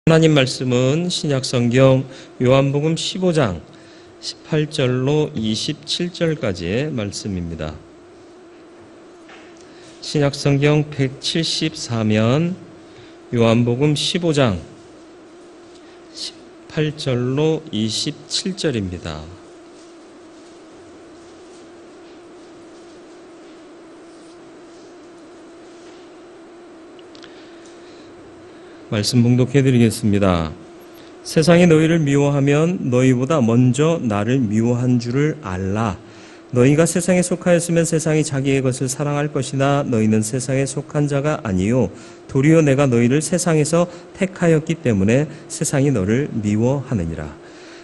하나님 말씀은 신약성경 요한복음 15장 18절로 27절까지의 말씀입니다. 신약성경 174면 요한복음 15장 18절로 27절입니다. 말씀 봉독해 드리겠습니다. 세상이 너희를 미워하면 너희보다 먼저 나를 미워한 줄을 알라. 너희가 세상에 속하였으면 세상이 자기의 것을 사랑할 것이나 너희는 세상에 속한 자가 아니요 도리어 내가 너희를 세상에서 택하였기 때문에 세상이 너를 미워하느니라.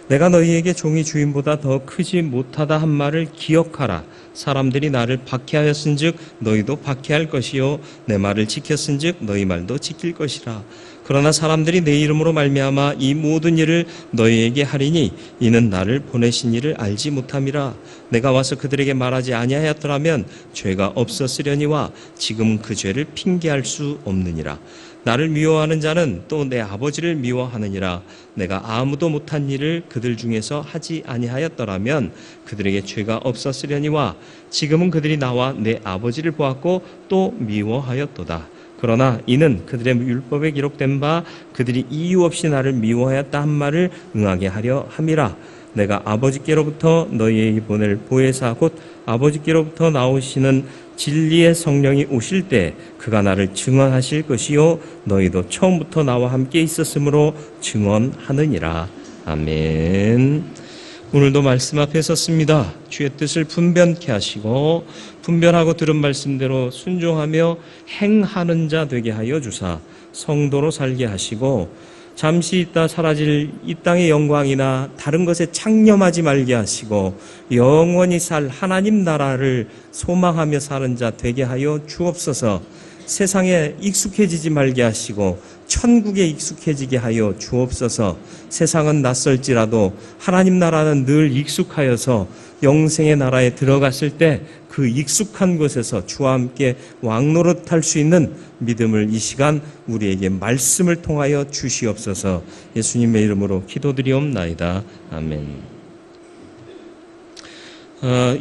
내가 너희에게 종이 주인보다 더 크지 못하다 한 말을 기억하라. 사람들이 나를 박해하였은즉 너희도 박해할 것이요 내 말을 지켰은즉 너희 말도 지킬 것이라. 그러나 사람들이 내 이름으로 말미암아 이 모든 일을 너희에게 하리니 이는 나를 보내신 이를 알지 못함이라. 내가 와서 그들에게 말하지 아니하였더라면 죄가 없었으려니와 지금 그 죄를 핑계할 수 없느니라. 나를 미워하는 자는 또 내 아버지를 미워하느니라. 내가 아무도 못한 일을 그들 중에서 하지 아니하였더라면 그들에게 죄가 없었으려니와 지금은 그들이 나와 내 아버지를 보았고 또 미워하였도다. 그러나 이는 그들의 율법에 기록된 바 그들이 이유 없이 나를 미워하였다 한 말을 응하게 하려 함이라. 내가 아버지께로부터 너희에게 보낼 보혜사 곧 아버지께로부터 나오시는 진리의 성령이 오실 때 그가 나를 증언하실 것이요 너희도 처음부터 나와 함께 있었으므로 증언하느니라. 아멘. 오늘도 말씀 앞에 섰습니다. 주의 뜻을 분변케 하시고 분별하고 들은 말씀대로 순종하며 행하는 자 되게 하여 주사 성도로 살게 하시고 잠시 있다 사라질 이 땅의 영광이나 다른 것에 창념하지 말게 하시고 영원히 살 하나님 나라를 소망하며 사는 자 되게 하여 주옵소서. 세상에 익숙해지지 말게 하시고 천국에 익숙해지게 하여 주옵소서. 세상은 낯설지라도 하나님 나라는 늘 익숙하여서 영생의 나라에 들어갔을 때 그 익숙한 곳에서 주와 함께 왕노릇할 수 있는 믿음을 이 시간 우리에게 말씀을 통하여 주시옵소서. 예수님의 이름으로 기도드리옵나이다. 아멘.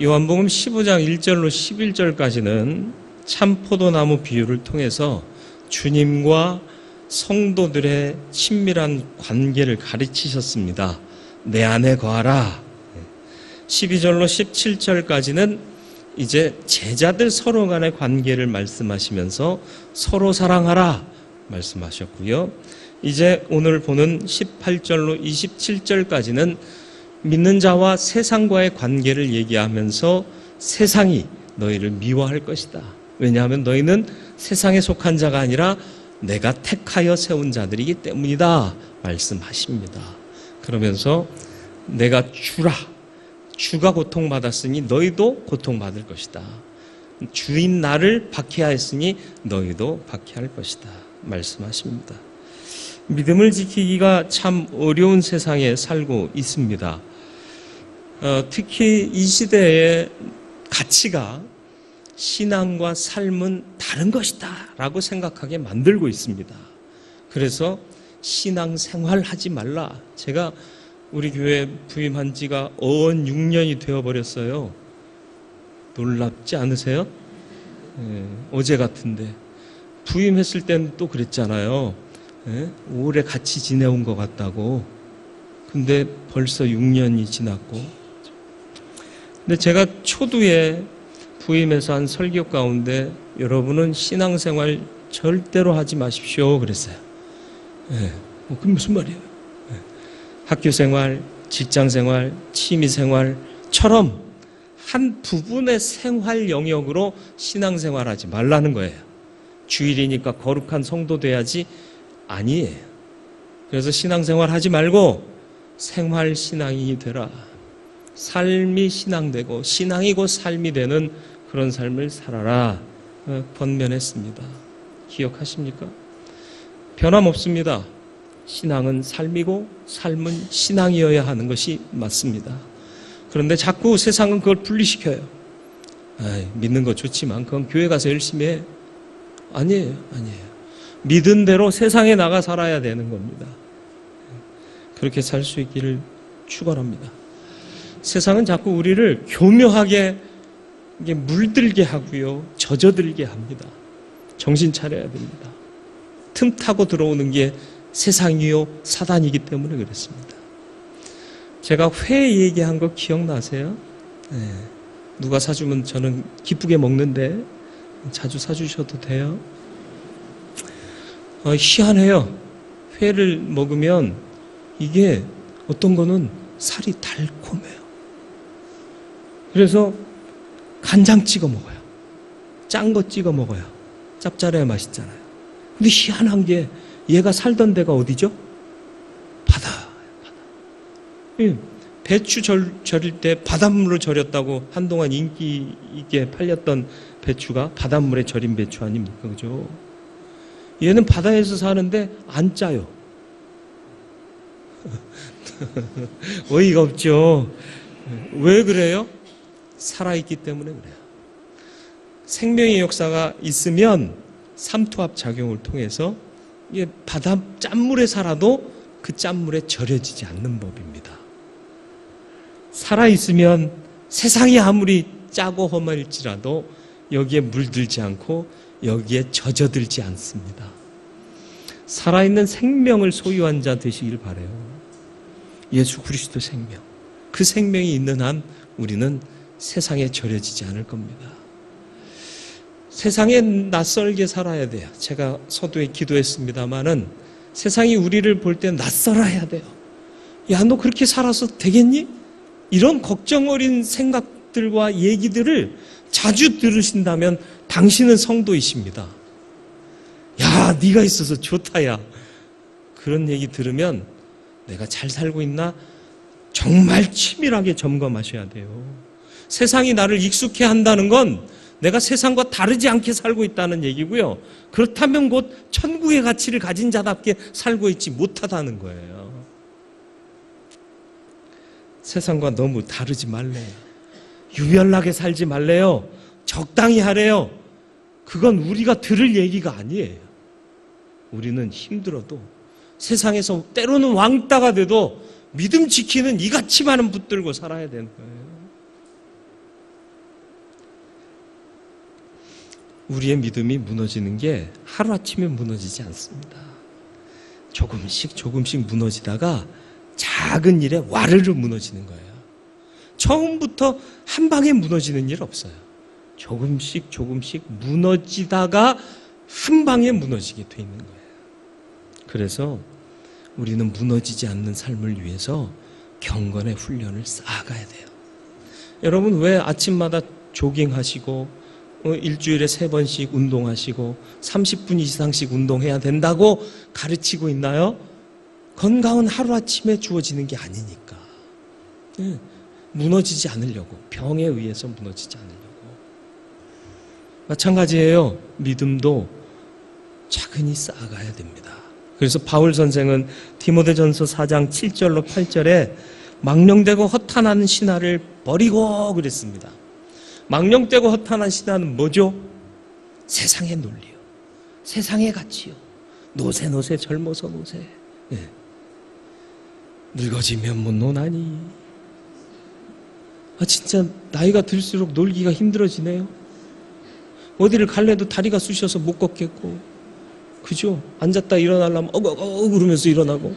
요한복음 15장 1절로 11절까지는 참포도나무 비유를 통해서 주님과 성도들의 친밀한 관계를 가르치셨습니다. 내 안에 거하라. 12절로 17절까지는 이제 제자들 서로 간의 관계를 말씀하시면서 서로 사랑하라 말씀하셨고요. 이제 오늘 보는 18절로 27절까지는 믿는 자와 세상과의 관계를 얘기하면서 세상이 너희를 미워할 것이다. 왜냐하면 너희는 세상에 속한 자가 아니라 내가 택하여 세운 자들이기 때문이다 말씀하십니다. 그러면서 내가 주가 고통받았으니 너희도 고통받을 것이다. 주인 나를 박해하였으니 너희도 박해할 것이다 말씀하십니다. 믿음을 지키기가 참 어려운 세상에 살고 있습니다. 특히 이 시대의 가치가 신앙과 삶은 다른 것이다 라고 생각하게 만들고 있습니다. 그래서 신앙생활 하지 말라. 제가 우리 교회 부임한 지가 어언 6년이 되어버렸어요. 놀랍지 않으세요? 어제 같은데. 부임했을 땐 또 그랬잖아요. 오래 같이 지내온 것 같다고. 근데 벌써 6년이 지났고. 근데 제가 초두에 부임해서 한 설교 가운데 여러분은 신앙생활 절대로 하지 마십시오 그랬어요. 그게 무슨 말이에요? 학교생활, 직장생활, 취미생활처럼 한 부분의 생활 영역으로 신앙생활하지 말라는 거예요. 주일이니까 거룩한 성도 돼야지 아니에요. 그래서 신앙생활 하지 말고 생활신앙이 되라. 삶이 신앙되고 신앙이 곧 삶이 되는 그런 삶을 살아라 권면했습니다. 기억하십니까? 변함없습니다. 신앙은 삶이고 삶은 신앙이어야 하는 것이 맞습니다. 그런데 자꾸 세상은 그걸 분리시켜요. 믿는 거 좋지만 그건 교회 가서 열심히 해. 아니에요. 믿은 대로 세상에 나가 살아야 되는 겁니다. 그렇게 살 수 있기를 축원합니다. 세상은 자꾸 우리를 교묘하게 물들게 하고요, 젖어들게 합니다. 정신 차려야 됩니다. 틈타고 들어오는 게 세상이요 사단이기 때문에 그렇습니다. 제가 회 얘기한 거 기억나세요? 네. 누가 사주면 저는 기쁘게 먹는데 자주 사주셔도 돼요. 희한해요. 회를 먹으면 이게 어떤 거는 살이 달콤해요. 그래서 간장 찍어 먹어요. 짠 거 찍어 먹어요. 짭짤해야 맛있잖아요. 근데 희한한 게 얘가 살던 데가 어디죠? 바다. 배추 절일 때 바닷물로 절였다고 한동안 인기 있게 팔렸던 배추가 바닷물에 절인 배추 아닙니까? 그죠? 얘는 바다에서 사는데 안 짜요. 어이가 없죠. 왜 그래요? 살아있기 때문에 그래요. 생명의 역사가 있으면 삼투압 작용을 통해서 이게 바다 짠물에 살아도 그 짠물에 절여지지 않는 법입니다. 살아있으면 세상이 아무리 짜고 험할지라도 여기에 물들지 않고 여기에 젖어들지 않습니다. 살아있는 생명을 소유한 자 되시길 바라요. 예수 그리스도 생명. 그 생명이 있는 한 우리는 세상에 절여지지 않을 겁니다. 세상에 낯설게 살아야 돼요. 제가 서두에 기도했습니다마는 세상이 우리를 볼 때 낯설어 해야 돼요. 야, 너 그렇게 살아서 되겠니? 이런 걱정 어린 생각들과 얘기들을 자주 들으신다면 당신은 성도이십니다. 야, 네가 있어서 좋다, 야. 그런 얘기 들으면 내가 잘 살고 있나? 정말 치밀하게 점검하셔야 돼요. 세상이 나를 익숙해 한다는 건 내가 세상과 다르지 않게 살고 있다는 얘기고요. 그렇다면 곧 천국의 가치를 가진 자답게 살고 있지 못하다는 거예요. 세상과 너무 다르지 말래요. 유별나게 살지 말래요. 적당히 하래요. 그건 우리가 들을 얘기가 아니에요. 우리는 힘들어도 세상에서 때로는 왕따가 돼도 믿음 지키는 이같이 많은 붙들고 살아야 되는 거예요. 우리의 믿음이 무너지는 게 하루아침에 무너지지 않습니다. 조금씩 무너지다가 작은 일에 와르르 무너지는 거예요. 처음부터 한 방에 무너지는 일 없어요. 조금씩 무너지다가 한 방에 무너지게 돼 있는 거예요. 그래서 우리는 무너지지 않는 삶을 위해서 경건의 훈련을 쌓아가야 돼요. 여러분 왜 아침마다 조깅하시고 일주일에 3번씩 운동하시고 30분 이상씩 운동해야 된다고 가르치고 있나요? 건강은 하루아침에 주어지는 게 아니니까. 무너지지 않으려고, 병에 의해서 무너지지 않으려고. 마찬가지예요. 믿음도 차근히 쌓아가야 됩니다. 그래서 바울 선생은 디모데전서 4장 7절로 8절에 망령되고 허탄한 신화를 버리고 그랬습니다. 망령되고 허탄한 신화는 뭐죠? 세상의 논리요. 세상의 가치요. 노세 젊어서 노세. 네. 늙어지면 못 노나니. 진짜 나이가 들수록 놀기가 힘들어지네요. 어디를 갈래도 다리가 쑤셔서 못 걷겠고, 그죠? 앉았다 일어나려면 그러면서 일어나고.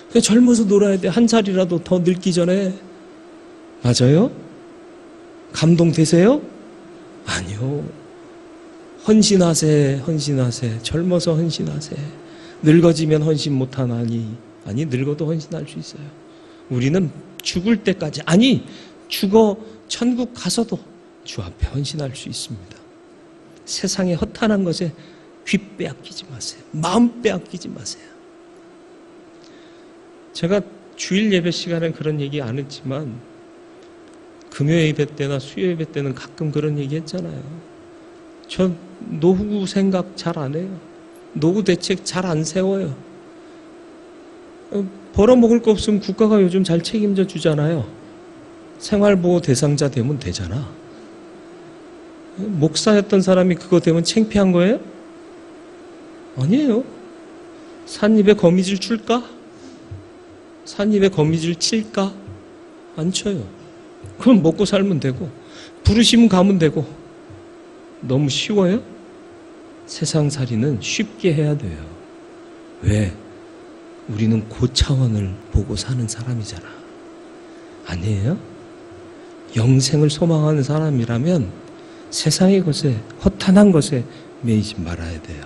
그냥 젊어서 놀아야 돼. 한 살이라도 더 늙기 전에. 맞아요? 감동되세요? 아니요. 헌신하세. 젊어서 헌신하세. 늙어지면 헌신 못하나니. 아니, 늙어도 헌신할 수 있어요. 우리는 죽을 때까지, 아니, 죽어 천국 가서도 주 앞에 헌신할 수 있습니다. 세상의 허탄한 것에 귀 빼앗기지 마세요. 마음 빼앗기지 마세요. 제가 주일 예배 시간엔 그런 얘기 안 했지만 금요 예배 때나 수요 예배 때는 가끔 그런 얘기 했잖아요. 저 노후 생각 잘 안 해요. 노후 대책 잘 안 세워요. 벌어먹을 거 없으면 국가가 요즘 잘 책임져 주잖아요. 생활보호 대상자 되면 되잖아. 목사였던 사람이 그거 되면 창피한 거예요? 아니에요. 산 입에 거미줄 줄까? 산 입에 거미줄 칠까? 안 쳐요. 그럼 먹고 살면 되고 부르시면 가면 되고. 너무 쉬워요? 세상살이는 쉽게 해야 돼요. 왜? 우리는 고차원을 보고 사는 사람이잖아. 아니에요? 영생을 소망하는 사람이라면 세상의 것에, 허탄한 것에 매이지 말아야 돼요.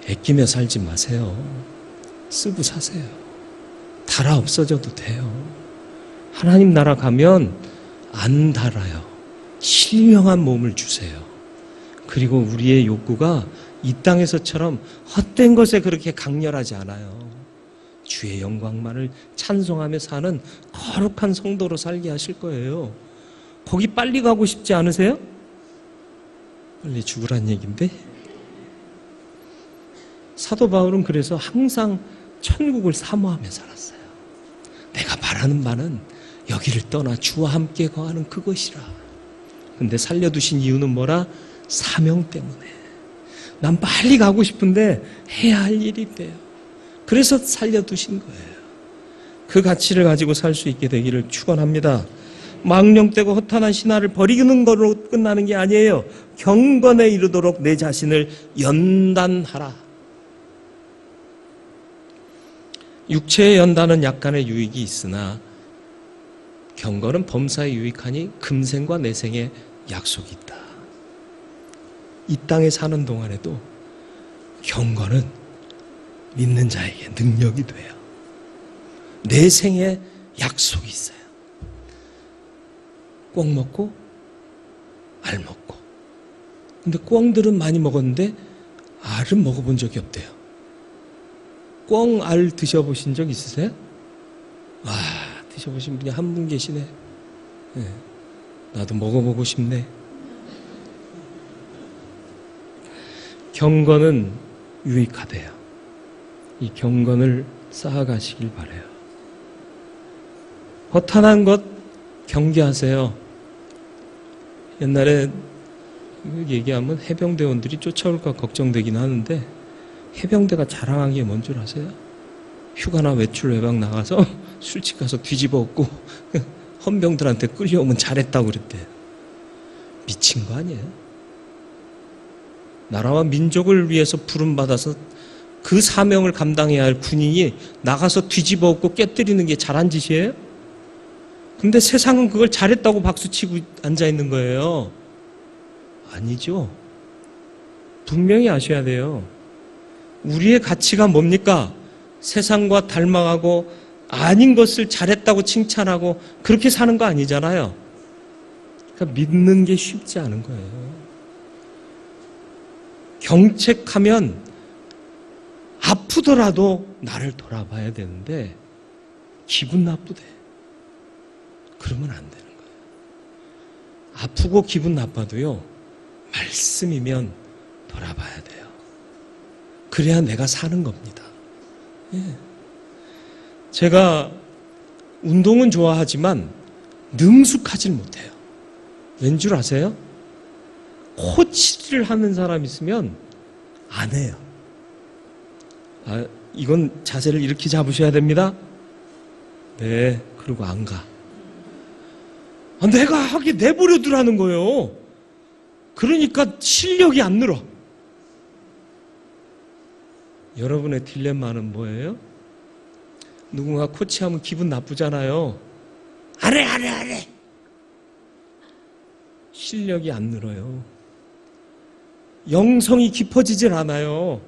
애끼며 살지 마세요. 쓰고 사세요. 달아 없어져도 돼요. 하나님 나라 가면 안 달아요. 신령한 몸을 주세요. 그리고 우리의 욕구가 이 땅에서처럼 헛된 것에 그렇게 강렬하지 않아요. 주의 영광만을 찬송하며 사는 거룩한 성도로 살게 하실 거예요. 거기 빨리 가고 싶지 않으세요? 빨리 죽으란 얘기인데. 사도 바울은 그래서 항상 천국을 사모하며 살았어요. 내가 바라는 바는 여기를 떠나 주와 함께 거하는 그것이라. 근데 살려두신 이유는 뭐라? 사명 때문에. 난 빨리 가고 싶은데 해야 할 일이 있대요. 그래서 살려두신 거예요. 그 가치를 가지고 살 수 있게 되기를 축원합니다. 망령되고 허탄한 신화를 버리는 거로 끝나는 게 아니에요. 경건에 이르도록 내 자신을 연단하라. 육체의 연단은 약간의 유익이 있으나 경건은 범사에 유익하니 금생과 내생에 약속이 있다. 이 땅에 사는 동안에도 경건은 믿는 자에게 능력이 돼요. 내생에 약속이 있어요. 꿩 먹고 알 먹고. 근데 꿩들은 많이 먹었는데 알은 먹어본 적이 없대요. 꿩 알 드셔보신 적 있으세요? 와, 드셔보신 분이 한 분 계시네. 네, 나도 먹어보고 싶네. 경건은 유익하대요. 이 경건을 쌓아가시길 바라요. 허탄한 것 경계하세요. 옛날에 얘기하면 해병대원들이 쫓아올까 걱정되긴 하는데 해병대가 자랑한 게 뭔 줄 아세요? 휴가나 외출 외박 나가서 술집 가서 뒤집어 엎고 헌병들한테 끌려오면 잘했다고 그랬대. 미친 거 아니에요? 나라와 민족을 위해서 부름받아서 그 사명을 감당해야 할 군인이 나가서 뒤집어 엎고 깨뜨리는 게 잘한 짓이에요? 근데 세상은 그걸 잘했다고 박수치고 앉아있는 거예요. 아니죠. 분명히 아셔야 돼요. 우리의 가치가 뭡니까? 세상과 닮아가고 아닌 것을 잘했다고 칭찬하고 그렇게 사는 거 아니잖아요. 그러니까 믿는 게 쉽지 않은 거예요. 경책하면 아프더라도 나를 돌아봐야 되는데 기분 나쁘대. 그러면 안 되는 거예요. 아프고 기분 나빠도요, 말씀이면 돌아봐야 돼요. 그래야 내가 사는 겁니다. 예. 제가 운동은 좋아하지만 능숙하질 못해요. 왠 줄 아세요? 코치를 하는 사람 있으면 안 해요. 아, 이건 자세를 이렇게 잡으셔야 됩니다. 네, 그리고 안 가. 아, 내가 하게 내버려 두라는 거예요. 그러니까 실력이 안 늘어. 여러분의 딜레마는 뭐예요? 누군가 코치하면 기분 나쁘잖아요. 아래. 실력이 안 늘어요. 영성이 깊어지질 않아요.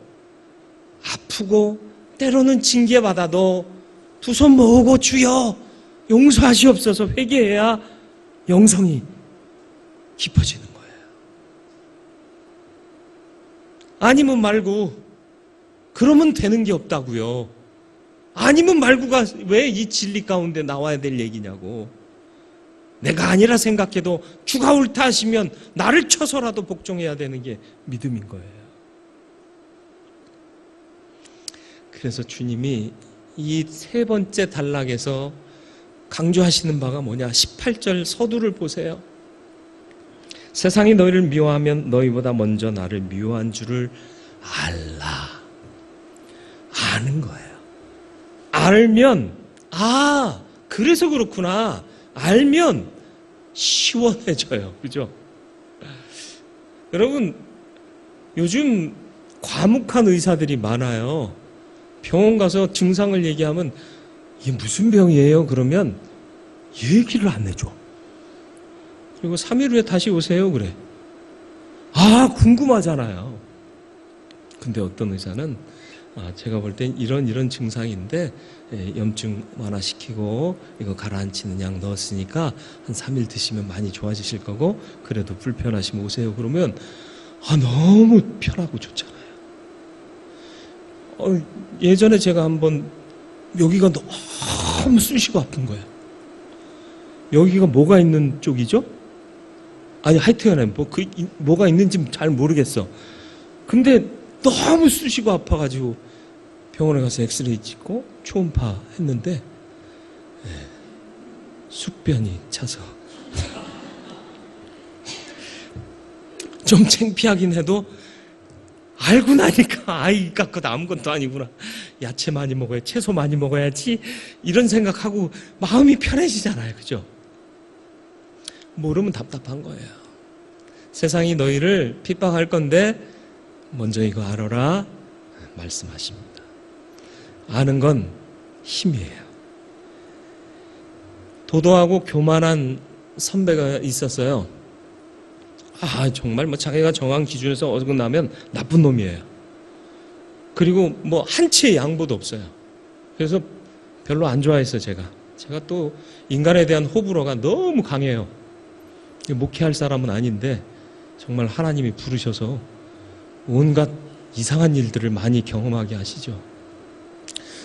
아프고 때로는 징계받아도 두 손 모으고 주여 용서하시옵소서 회개해야 영성이 깊어지는 거예요. 아니면 말고 그러면 되는 게 없다고요. 아니면 말고가 왜 이 진리 가운데 나와야 될 얘기냐고. 내가 아니라 생각해도 주가 옳다 하시면 나를 쳐서라도 복종해야 되는 게 믿음인 거예요. 그래서 주님이 이 세 번째 단락에서 강조하시는 바가 뭐냐? 18절 서두를 보세요. 세상이 너희를 미워하면 너희보다 먼저 나를 미워한 줄을 알라. 아는 거예요. 알면, 그래서 그렇구나. 알면 시원해져요. 그죠? 여러분, 요즘 과묵한 의사들이 많아요. 병원 가서 증상을 얘기하면 이게 무슨 병이에요? 그러면 얘기를 안 해줘. 그리고 3일 후에 다시 오세요. 그래. 궁금하잖아요. 근데 어떤 의사는 제가 볼 땐 이런 증상인데 염증 완화시키고 이거 가라앉히는 약 넣었으니까 한 3일 드시면 많이 좋아지실 거고 그래도 불편하시면 오세요. 그러면 너무 편하고 좋잖아요. 예전에 제가 한번 여기가 너무 쑤시고 아픈 거예요. 여기가 뭐가 있는 쪽이죠? 하여튼간에 뭐가 있는지 잘 모르겠어. 근데 너무 쑤시고 아파가지고 병원에 가서 엑스레이 찍고 초음파 했는데 숙변이 차서 좀 창피하긴 해도 알고 나니까 그거 아무것도 아니구나. 야채 많이 먹어야 채소 많이 먹어야지 이런 생각하고 마음이 편해지잖아요. 그죠? 모르면 답답한 거예요. 세상이 너희를 핍박할 건데 먼저 이거 알아라 말씀하십니다. 아는 건 힘이에요. 도도하고 교만한 선배가 있었어요. 정말 자기가 정한 기준에서 어긋나면 나쁜 놈이에요. 그리고 한치의 양보도 없어요. 그래서 별로 안 좋아했어요. 제가 또 인간에 대한 호불호가 너무 강해요. 목회할 사람은 아닌데 정말 하나님이 부르셔서 온갖 이상한 일들을 많이 경험하게 하시죠.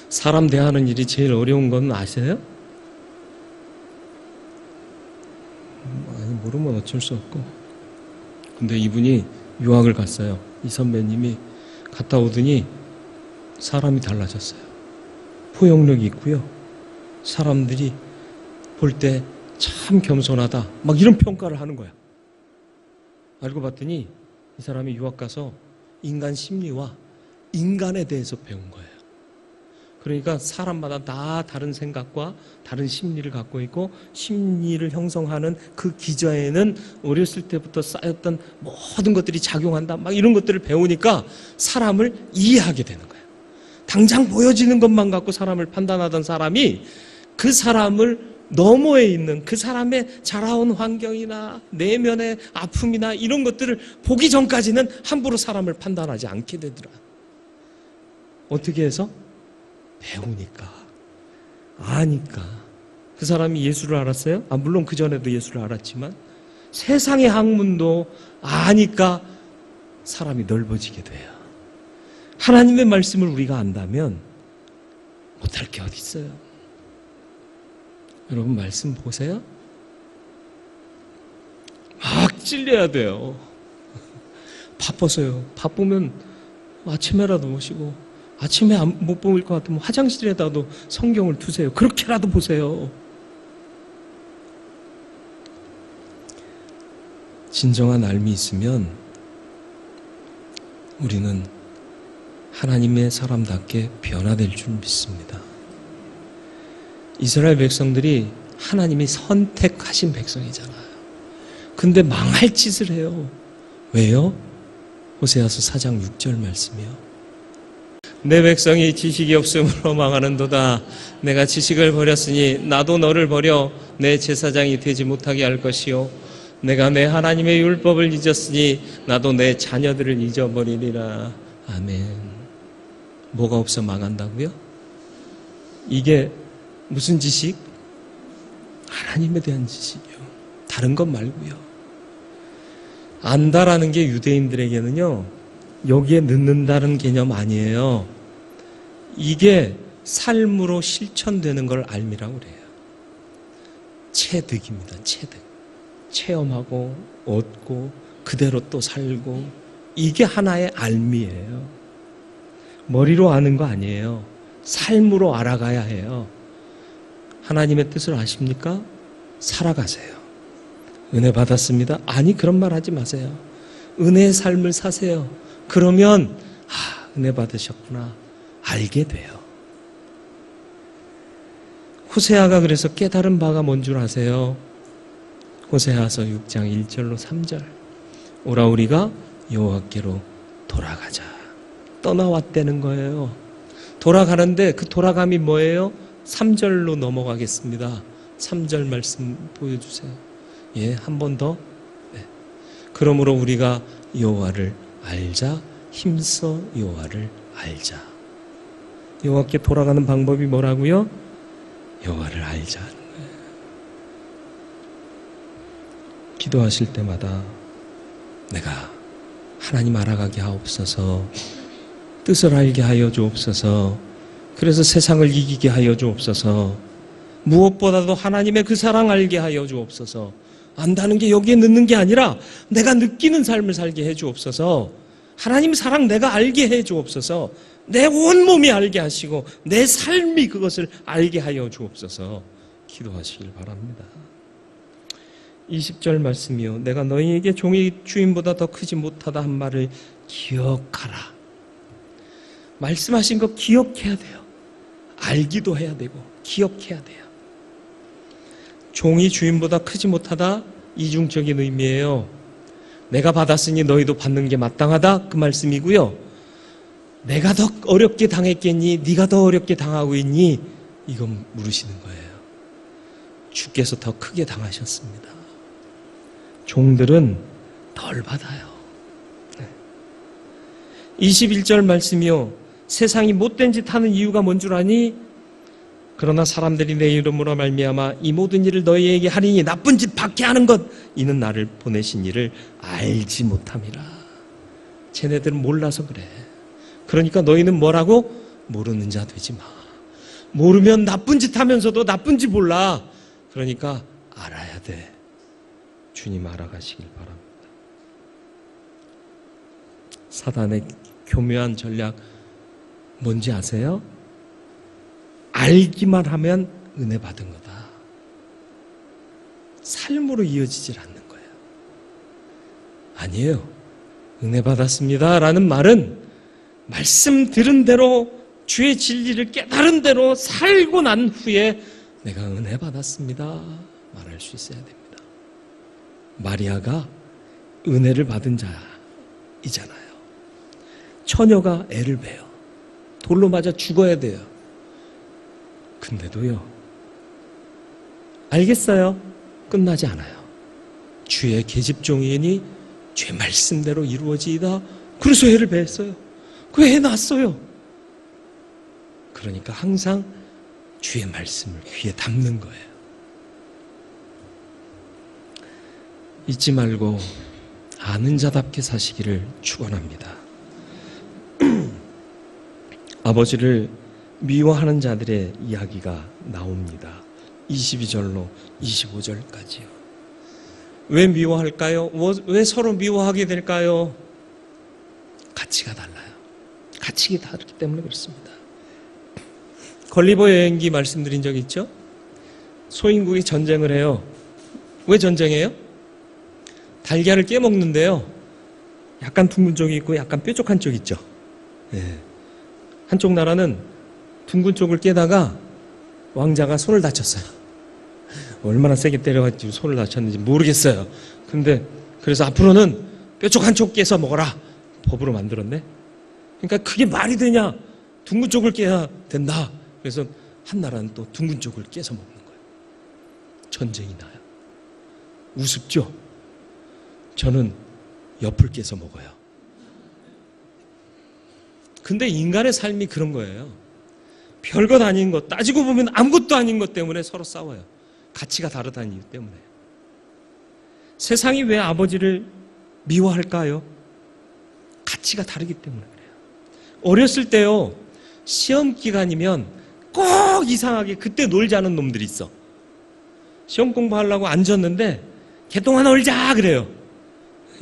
사람 대하는 일이 제일 어려운 건 아세요? 모르면 어쩔 수 없고. 근데 이분이 유학을 갔어요. 이 선배님이 갔다 오더니 사람이 달라졌어요. 포용력이 있고요. 사람들이 볼 때 참 겸손하다. 이런 평가를 하는 거야. 알고 봤더니 이 사람이 유학 가서 인간 심리와 인간에 대해서 배운 거예요. 그러니까 사람마다 다 다른 생각과 다른 심리를 갖고 있고 심리를 형성하는 그 기저에는 어렸을 때부터 쌓였던 모든 것들이 작용한다. 이런 것들을 배우니까 사람을 이해하게 되는 거예요. 당장 보여지는 것만 갖고 사람을 판단하던 사람이 그 사람을 너머에 있는 그 사람의 자라온 환경이나 내면의 아픔이나 이런 것들을 보기 전까지는 함부로 사람을 판단하지 않게 되더라. 어떻게 해서? 배우니까, 아니까. 그 사람이 예수를 알았어요? 물론 그 전에도 예수를 알았지만 세상의 학문도 아니까 사람이 넓어지게 돼요. 하나님의 말씀을 우리가 안다면 못할 게 어디 있어요? 여러분 말씀 보세요. 막 찔려야 돼요. 바빠서요. 바쁘면 아침에라도 오시고 아침에 못 보일 것 같으면 화장실에다도 성경을 두세요. 그렇게라도 보세요. 진정한 알미 있으면 우리는 하나님의 사람답게 변화될 줄 믿습니다. 이스라엘 백성들이 하나님이 선택하신 백성이잖아요. 근데 망할 짓을 해요. 왜요? 호세아서 4장 6절 말씀이요. 내 백성이 지식이 없음으로 망하는도다. 내가 지식을 버렸으니 나도 너를 버려 내 제사장이 되지 못하게 할 것이요. 내가 내 하나님의 율법을 잊었으니 나도 내 자녀들을 잊어버리리라. 아멘. 뭐가 없어 망한다고요? 이게 무슨 지식? 하나님에 대한 지식이요. 다른 것 말고요. 안다라는 게 유대인들에게는요, 여기에 넣는다는 개념 아니에요. 이게 삶으로 실천되는 걸 알미라고 그래요. 체득입니다. 체득. 체험하고 얻고 그대로 또 살고, 이게 하나의 알미예요. 머리로 아는 거 아니에요. 삶으로 알아가야 해요. 하나님의 뜻을 아십니까? 살아가세요. 은혜 받았습니다. 아니, 그런 말 하지 마세요. 은혜의 삶을 사세요. 그러면 은혜 받으셨구나 알게 돼요. 호세아가 그래서 깨달은 바가 뭔 줄 아세요? 호세아서 6장 1절로 3절. 오라 우리가 여호와께로 돌아가자. 떠나왔다는 거예요. 돌아가는데 그 돌아감이 뭐예요? 3절로 넘어가겠습니다. 3절 말씀 보여주세요. 예, 한 번 더. 네. 그러므로 우리가 여호와를 알자. 힘써 여호와를 알자. 여호와께 돌아가는 방법이 뭐라고요? 여호와를 알자 하는 거예요. 기도하실 때마다 내가 하나님 알아가게 하옵소서, 뜻을 알게 하여 주옵소서, 그래서 세상을 이기게 하여 주옵소서, 무엇보다도 하나님의 그 사랑 알게 하여 주옵소서. 안다는 게 여기에 넣는 게 아니라 내가 느끼는 삶을 살게 해 주옵소서. 하나님 사랑 내가 알게 해 주옵소서. 내 온몸이 알게 하시고 내 삶이 그것을 알게 하여 주옵소서. 기도하시길 바랍니다. 20절 말씀이요. 내가 너희에게 종이 주인보다 더 크지 못하다 한 말을 기억하라. 말씀하신 거 기억해야 돼요. 알기도 해야 되고 기억해야 돼요. 종이 주인보다 크지 못하다, 이중적인 의미예요. 내가 받았으니 너희도 받는 게 마땅하다, 그 말씀이고요. 내가 더 어렵게 당했겠니? 네가 더 어렵게 당하고 있니? 이건 물으시는 거예요. 주께서 더 크게 당하셨습니다. 종들은 덜 받아요. 21절 말씀이요. 세상이 못된 짓 하는 이유가 뭔 줄 아니? 그러나 사람들이 내 이름으로 말미암아 이 모든 일을 너희에게 하리니 나쁜 짓 밖에 하는 것, 이는 나를 보내신 이를 알지 못함이라. 쟤네들은 몰라서 그래. 그러니까 너희는 뭐라고? 모르는 자 되지 마. 모르면 나쁜 짓 하면서도 나쁜지 몰라. 그러니까 알아야 돼. 주님 알아가시길 바랍니다. 사단의 교묘한 전략 뭔지 아세요? 알기만 하면 은혜 받은 거다. 삶으로 이어지질 않는 거예요. 아니에요. 은혜 받았습니다 라는 말은 말씀 들은 대로 주의 진리를 깨달은 대로 살고 난 후에 내가 은혜 받았습니다 말할 수 있어야 됩니다. 마리아가 은혜를 받은 자이잖아요. 처녀가 애를 베요. 돌로 맞아 죽어야 돼요. 근데도요, 알겠어요. 끝나지 않아요. 주의 계집종이니 죄 말씀대로 이루어지이다. 그래서 애를 뱄어요. 그 애 낳았어요. 그러니까 항상 주의 말씀을 귀에 담는 거예요. 잊지 말고 아는 자답게 사시기를 축원합니다. 아버지를 미워하는 자들의 이야기가 나옵니다. 22절로 25절까지요. 왜 미워할까요? 왜 서로 미워하게 될까요? 가치가 달라요. 가치가 다르기 때문에 그렇습니다. 걸리버 여행기 말씀드린 적 있죠? 소인국이 전쟁을 해요. 왜 전쟁해요? 달걀을 깨먹는데요. 약간 둥근 쪽이 있고 약간 뾰족한 쪽이 있죠. 네. 한쪽 나라는 둥근 쪽을 깨다가 왕자가 손을 다쳤어요. 얼마나 세게 때려가지고 손을 다쳤는지 모르겠어요. 근데 그래서 앞으로는 뾰족한 쪽 깨서 먹어라 법으로 만들었네. 그러니까 그게 말이 되냐? 둥근 쪽을 깨야 된다. 그래서 한 나라는 또 둥근 쪽을 깨서 먹는 거예요. 전쟁이 나요. 우습죠? 저는 옆을 깨서 먹어요. 근데 인간의 삶이 그런 거예요. 별것 아닌 것, 따지고 보면 아무것도 아닌 것 때문에 서로 싸워요. 가치가 다르다는 이유 때문에. 세상이 왜 아버지를 미워할까요? 가치가 다르기 때문에 그래요. 어렸을 때요, 시험 기간이면 꼭 이상하게 그때 놀자는 놈들이 있어. 시험 공부하려고 앉았는데 개똥 놀자 그래요.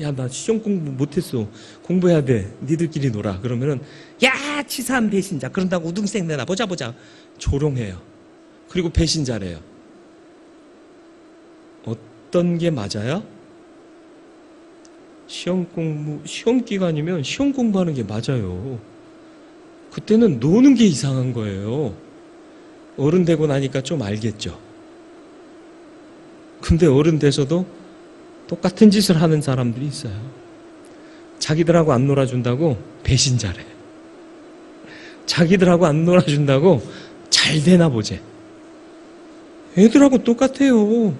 야, 나 시험 공부 못했어. 공부해야 돼. 니들끼리 놀아. 그러면은 야, 치사한 배신자. 그런다고 우등생 내나 보자. 조롱해요. 그리고 배신자래요. 어떤 게 맞아요? 시험 기간이면 시험 공부하는 게 맞아요. 그때는 노는 게 이상한 거예요. 어른 되고 나니까 좀 알겠죠. 근데 어른 돼서도 똑같은 짓을 하는 사람들이 있어요. 자기들하고 안 놀아준다고 배신자래. 자기들하고 안 놀아준다고 잘 되나 보제. 애들하고 똑같아요.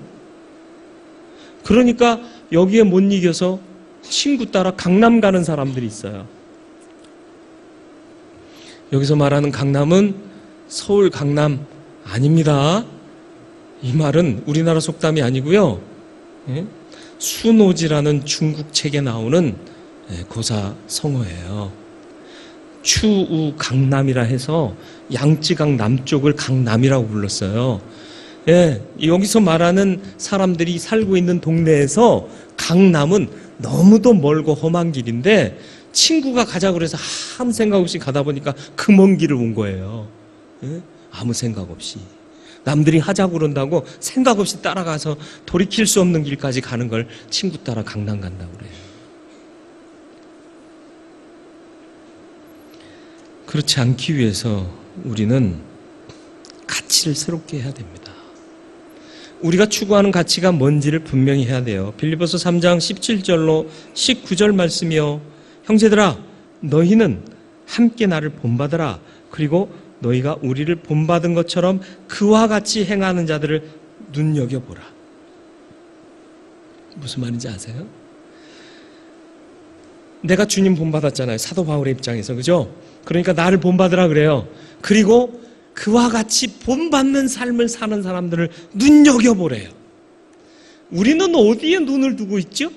그러니까 여기에 못 이겨서 친구 따라 강남 가는 사람들이 있어요. 여기서 말하는 강남은 서울 강남 아닙니다. 이 말은 우리나라 속담이 아니고요. 수노지라는 중국 책에 나오는 고사 성어예요. 추우 강남이라 해서 양쯔강 남쪽을 강남이라고 불렀어요. 여기서 말하는 사람들이 살고 있는 동네에서 강남은 너무도 멀고 험한 길인데 친구가 가자고 그래서 아무 생각 없이 가다 보니까 그 먼 길을 온 거예요. 아무 생각 없이. 남들이 하자고 그런다고 생각 없이 따라가서 돌이킬 수 없는 길까지 가는 걸 친구 따라 강남 간다고 그래요. 그렇지 않기 위해서 우리는 가치를 새롭게 해야 됩니다. 우리가 추구하는 가치가 뭔지를 분명히 해야 돼요. 빌립보서 3장 17절로 19절 말씀이요. 형제들아, 너희는 함께 나를 본받으라. 그리고 너희가 우리를 본받은 것처럼 그와 같이 행하는 자들을 눈여겨보라. 무슨 말인지 아세요? 내가 주님 본받았잖아요. 사도 바울의 입장에서. 그죠? 그러니까 나를 본받으라 그래요. 그리고 그와 같이 본받는 삶을 사는 사람들을 눈여겨보래요. 우리는 어디에 눈을 두고 있죠?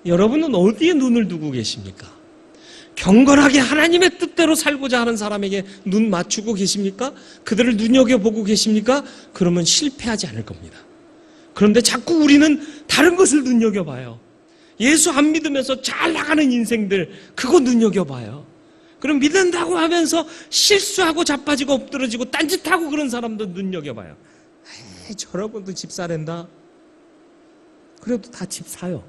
여러분은 어디에 눈을 두고 계십니까? 경건하게 하나님의 뜻대로 살고자 하는 사람에게 눈 맞추고 계십니까? 그들을 눈여겨보고 계십니까? 그러면 실패하지 않을 겁니다. 그런데 자꾸 우리는 다른 것을 눈여겨봐요. 예수 안 믿으면서 잘 나가는 인생들, 그거 눈여겨봐요. 그럼 믿는다고 하면서 실수하고 자빠지고 엎드러지고 딴짓하고 그런 사람도 눈여겨봐요. 에이, 저러고도 집 사랜다. 그래도 다 집 사요.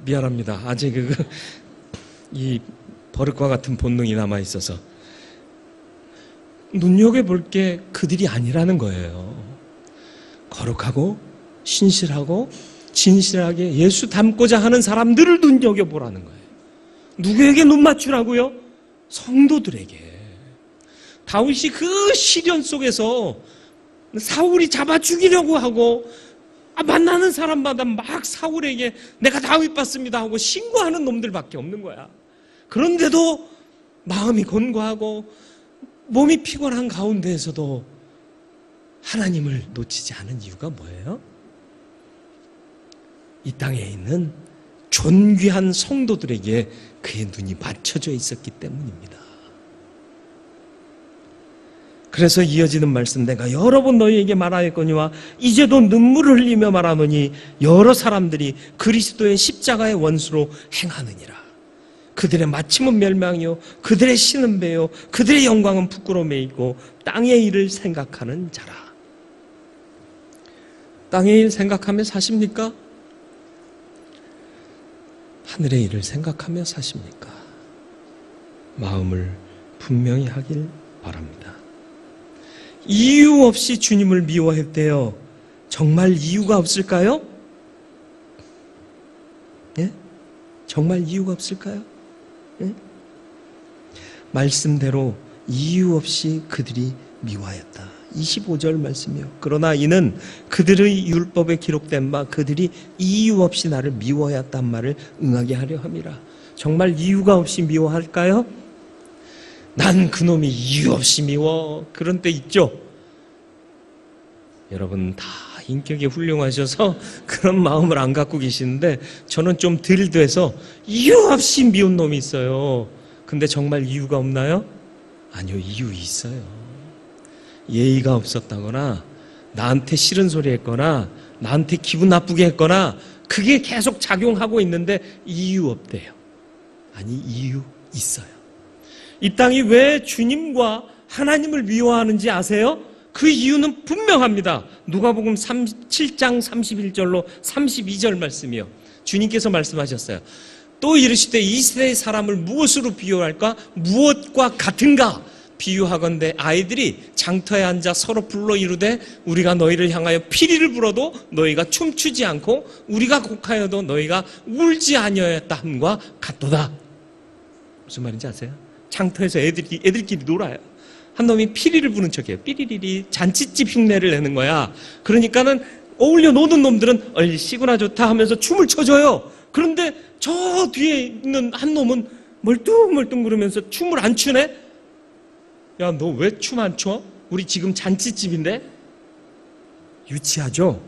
미안합니다. 아직 이 버릇과 같은 본능이 남아 있어서 눈여겨볼 게 그들이 아니라는 거예요. 거룩하고 신실하고 진실하게 예수 닮고자 하는 사람들을 눈여겨보라는 거예요. 누구에게 눈 맞추라고요? 성도들에게. 다윗이 그 시련 속에서 사울이 잡아 죽이려고 하고 만나는 사람마다 막 사울에게 내가 다윗 봤습니다 하고 신고하는 놈들밖에 없는 거야. 그런데도 마음이 권고하고 몸이 피곤한 가운데에서도 하나님을 놓치지 않은 이유가 뭐예요? 이 땅에 있는 존귀한 성도들에게 그의 눈이 맞춰져 있었기 때문입니다. 그래서 이어지는 말씀, 내가 여러 번 너희에게 말하였거니와 이제도 눈물을 흘리며 말하노니 여러 사람들이 그리스도의 십자가의 원수로 행하느니라. 그들의 마침은 멸망이요 그들의 신은 배요 그들의 영광은 부끄러움에 있고 땅의 일을 생각하는 자라. 땅의 일 생각하며 사십니까? 하늘의 일을 생각하며 사십니까? 마음을 분명히 하길 바랍니다. 이유 없이 주님을 미워했대요. 정말 이유가 없을까요? 예? 정말 이유가 없을까요? 예? 말씀대로 이유 없이 그들이 미워하였다. 25절 말씀이요. 그러나 이는 그들의 율법에 기록된 바 그들이 이유 없이 나를 미워하였단 말을 응하게 하려 함이라. 정말 이유가 없이 미워할까요? 난 그놈이 이유 없이 미워. 그런 때 있죠. 여러분 다 인격이 훌륭하셔서 그런 마음을 안 갖고 계시는데 저는 좀 덜 돼서 이유 없이 미운 놈이 있어요. 근데 정말 이유가 없나요? 아니요, 이유 있어요. 예의가 없었다거나 나한테 싫은 소리 했거나 나한테 기분 나쁘게 했거나 그게 계속 작용하고 있는데 이유 없대요. 아니, 이유 있어요. 이 땅이 왜 주님과 하나님을 미워하는지 아세요? 그 이유는 분명합니다. 누가복음 7장 31절로 32절 말씀이요. 주님께서 말씀하셨어요. 또 이르시되 이 세대의 사람을 무엇으로 비유할까? 무엇과 같은가? 비유하건대 아이들이 장터에 앉아 서로 불러 이르되 우리가 너희를 향하여 피리를 불어도 너희가 춤추지 않고 우리가 곡하여도 너희가 울지 아니하였다 함과 같도다. 무슨 말인지 아세요? 장터에서 애들끼리 놀아요. 한 놈이 피리를 부는 척해요. 삐리리리 잔치집 흉내를 내는 거야. 그러니까는 어울려 노는 놈들은 얼씨구나 좋다 하면서 춤을 춰줘요. 그런데 저 뒤에 있는 한 놈은 멀뚱멀뚱 그러면서 춤을 안 추네? 야, 너 왜 춤 안 춰? 우리 지금 잔치집인데? 유치하죠?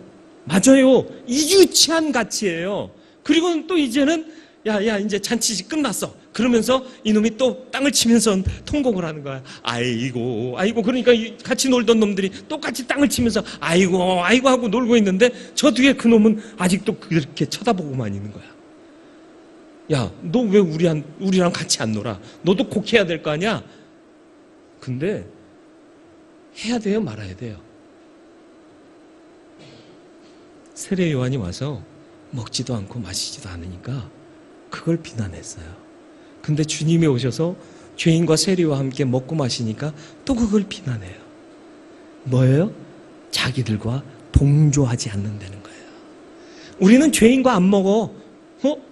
맞아요. 이유치한 가치예요. 그리고는 또 이제는 야, 이제 잔치집 끝났어. 그러면서 이놈이 또 땅을 치면서 통곡을 하는 거야. 아이고. 그러니까 같이 놀던 놈들이 똑같이 땅을 치면서 아이고 하고 놀고 있는데 저 뒤에 그 놈은 아직도 그렇게 쳐다보고만 있는 거야. 야, 너 왜 우리랑 같이 안 놀아? 너도 곡해야 될 거 아니야? 근데 해야 돼요, 말아야 돼요? 세례 요한이 와서 먹지도 않고 마시지도 않으니까 그걸 비난했어요. 근데 주님이 오셔서 죄인과 세리와 함께 먹고 마시니까 또 그걸 비난해요. 뭐예요? 자기들과 동조하지 않는다는 거예요. 우리는 죄인과 안 먹어.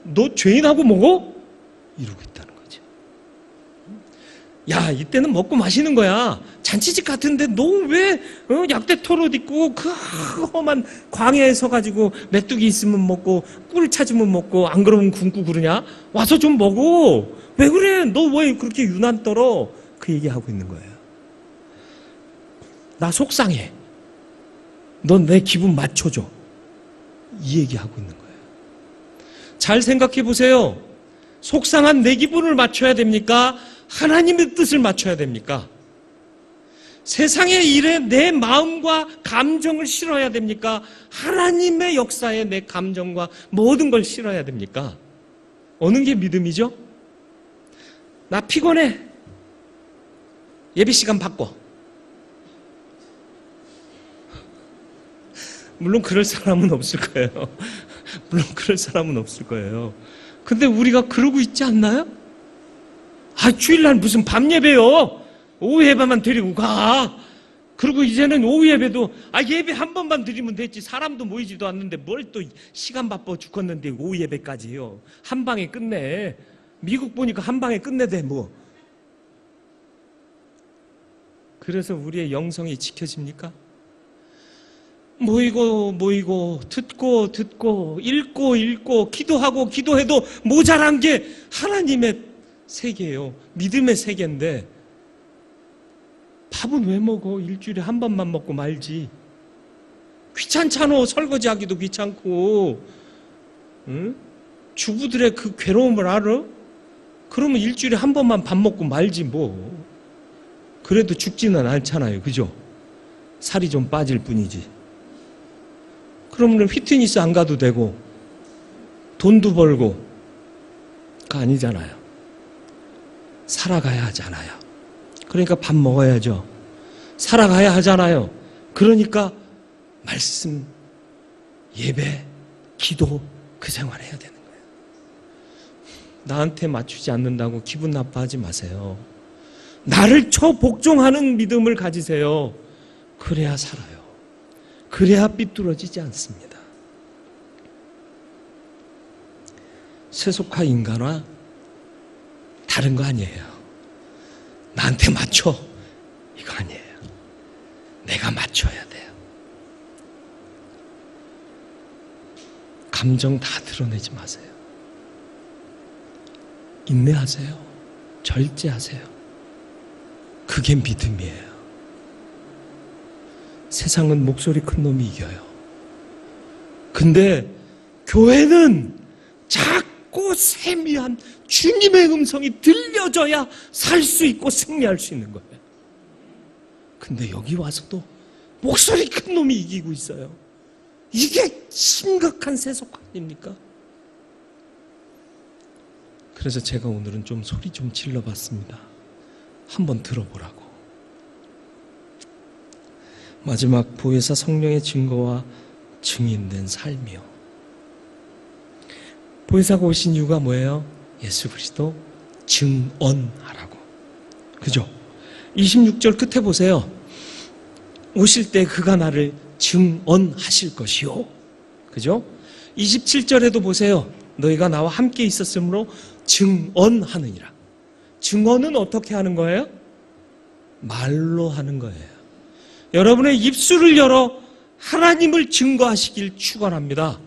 너 죄인하고 먹어? 이러고 있다는 거죠. 야, 이때는 먹고 마시는 거야. 잔치집 같은데 너 왜 약대 털옷 입고 그 험한 광야에 서가지고 메뚜기 있으면 먹고 꿀 찾으면 먹고 안 그러면 굶고 그러냐? 와서 좀 먹어. 왜 그래? 너 왜 그렇게 유난 떨어? 그 얘기하고 있는 거예요. 나 속상해. 넌 내 기분 맞춰줘. 이 얘기하고 있는 거예요. 잘 생각해 보세요. 속상한 내 기분을 맞춰야 됩니까? 하나님의 뜻을 맞춰야 됩니까? 세상의 일에 내 마음과 감정을 실어야 됩니까? 하나님의 역사에 내 감정과 모든 걸 실어야 됩니까? 어느 게 믿음이죠? 나 피곤해. 예배 시간 바꿔. 물론 그럴 사람은 없을 거예요. 근데 우리가 그러고 있지 않나요? 주일날 무슨 밤 예배요? 오후 예배만 드리고 가. 그리고 이제는 오후 예배도 예배 한 번만 드리면 됐지. 사람도 모이지도 않는데 뭘 또 시간 바빠 죽겠는데 오후 예배까지 해요. 한 방에 끝내. 미국 보니까 한 방에 끝내대 뭐. 그래서 우리의 영성이 지켜집니까? 모이고 듣고 읽고 기도해도 모자란 게 하나님의 세계예요. 믿음의 세계인데 밥은 왜 먹어? 일주일에 한 번만 먹고 말지. 귀찮잖아. 설거지하기도 귀찮고. 응? 주부들의 그 괴로움을 알아? 그러면 일주일에 한 번만 밥 먹고 말지 뭐. 그래도 죽지는 않잖아요. 그죠? 살이 좀 빠질 뿐이지. 그러면 피트니스 안 가도 되고 돈도 벌고 그거 아니잖아요. 살아가야 하잖아요. 그러니까 밥 먹어야죠. 살아가야 하잖아요. 그러니까 말씀, 예배, 기도 그 생활 해야 되는 거예요. 나한테 맞추지 않는다고 기분 나빠하지 마세요. 나를 복종하는 믿음을 가지세요. 그래야 살아요. 그래야 삐뚤어지지 않습니다. 세속화 인간화 다른 거 아니에요. 나한테 맞춰 이거 아니에요. 내가 맞춰야 돼요. 감정 다 드러내지 마세요. 인내하세요. 절제하세요. 그게 믿음이에요. 세상은 목소리 큰 놈이 이겨요. 근데 교회는 작고 세미한 주님의 음성이 들려져야 살 수 있고 승리할 수 있는 거예요. 근데 여기 와서도 목소리 큰 놈이 이기고 있어요. 이게 심각한 세속화 아닙니까? 그래서 제가 오늘은 좀 소리 좀 질러봤습니다. 한번 들어보라고. 마지막 보혜사 성령의 증거와 증인된 삶이요. 보혜사가 오신 이유가 뭐예요? 예수 그리스도 증언하라고. 그죠? 26절 끝에 보세요. 오실 때 그가 나를 증언하실 것이요. 그죠? 27절에도 보세요. 너희가 나와 함께 있었으므로 증언하느니라. 증언은 어떻게 하는 거예요? 말로 하는 거예요. 여러분의 입술을 열어 하나님을 증거하시길 축원합니다.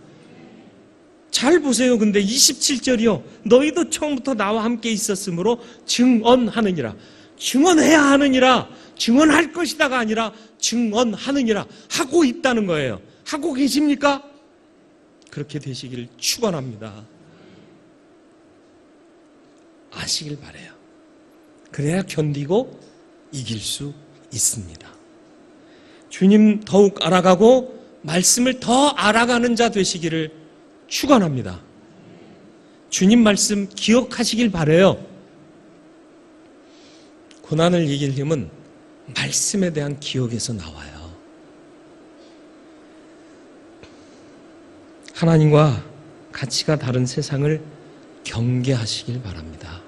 잘 보세요. 근데 27절이요. 너희도 처음부터 나와 함께 있었으므로 증언하느니라. 증언해야 하느니라. 증언할 것이다가 아니라 증언하느니라. 하고 있다는 거예요. 하고 계십니까? 그렇게 되시기를 축원합니다. 아시길 바라요. 그래야 견디고 이길 수 있습니다. 주님 더욱 알아가고 말씀을 더 알아가는 자 되시기를 축원합니다. 주님 말씀 기억하시길 바라요. 고난을 이길 힘은 말씀에 대한 기억에서 나와요. 하나님과 가치가 다른 세상을 경계하시길 바랍니다.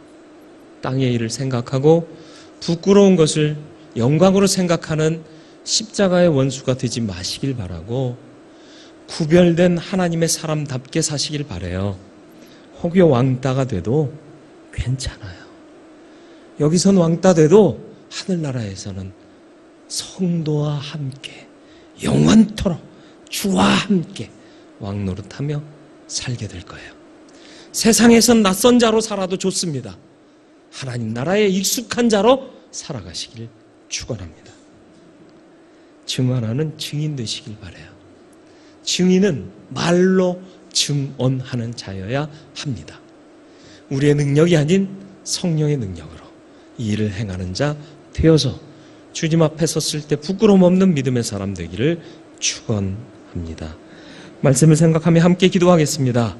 땅의 일을 생각하고 부끄러운 것을 영광으로 생각하는 십자가의 원수가 되지 마시길 바라고 구별된 하나님의 사람답게 사시길 바라요. 혹여 왕따가 돼도 괜찮아요. 여기선 왕따 돼도 하늘나라에서는 성도와 함께 영원토록 주와 함께 왕노릇하며 살게 될 거예요. 세상에선 낯선 자로 살아도 좋습니다. 하나님 나라에 익숙한 자로 살아가시길 축원합니다. 증언하는 증인 되시길 바라요. 증인은 말로 증언하는 자여야 합니다. 우리의 능력이 아닌 성령의 능력으로 이 일을 행하는 자 되어서 주님 앞에 섰을 때 부끄러움 없는 믿음의 사람 되기를 축원합니다. 말씀을 생각하며 함께 기도하겠습니다.